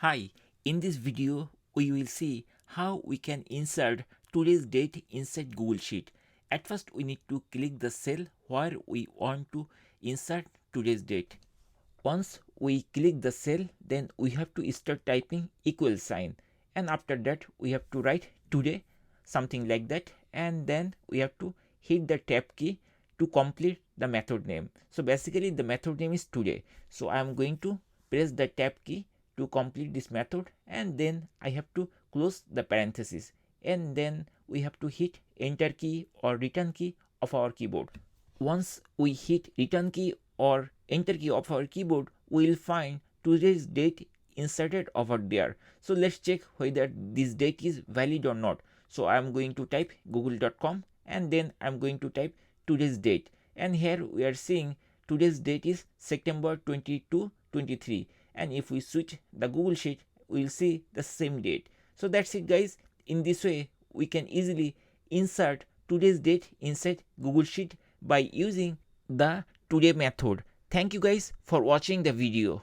Hi, in this video we will see how we can insert today's date inside Google Sheet. At first we need to click the cell where we want to insert today's date. Once we click the cell, then we have to start typing equal sign, and after that we have to write today, something like that, and then we have to hit the tab key to complete the method name. So basically the method name is today. So I am going to press the tab key to complete this method, and then I have to close the parenthesis, and then we have to hit enter key or return key of our keyboard. Once we hit return key or enter key of our keyboard, we will find today's date inserted over there. So let's check whether this date is valid or not. So I am going to type google.com, and then I am going to type today's date, and here we are seeing today's date is September 22, 23, and if we switch the Google Sheet, we will see the same date. So that's it guys. In this way we can easily insert today's date inside Google Sheet by using the today method. Thank you guys for watching the video.